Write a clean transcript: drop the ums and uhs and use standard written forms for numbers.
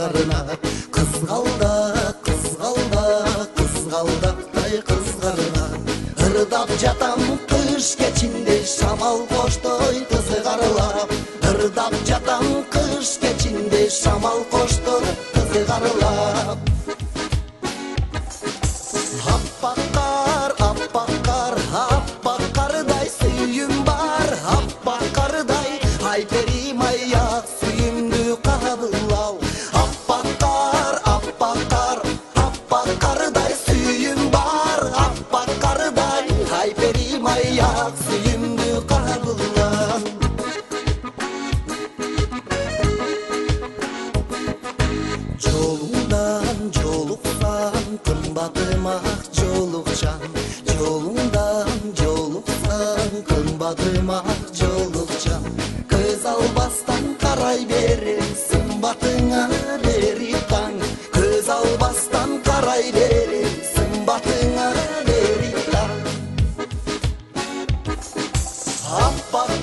кызгарына. Кызгалдактай кызгарына. Ырдап жатам кыш кечинде шамал коштой кызгарылап. Ырдап жатам кыш кечинде шамал коштой кызгарылап. Аппак кардай сүйүм бар, аппак кардай айперим аяк сүйүмдү кабыл ал. Аппак кардай сүйүм бар, аппак кардай айперим аяк сүйүмдү кабыл ал. Жолуңдан жолуксам кымбатым ак жолукчан. Жолуңдан жолуксам кымбатым ак жолукчан. Көз албастан карай берем сымбатыңа бери таң. Көз албастан карай берем сымбатыңа бери таң. Аппак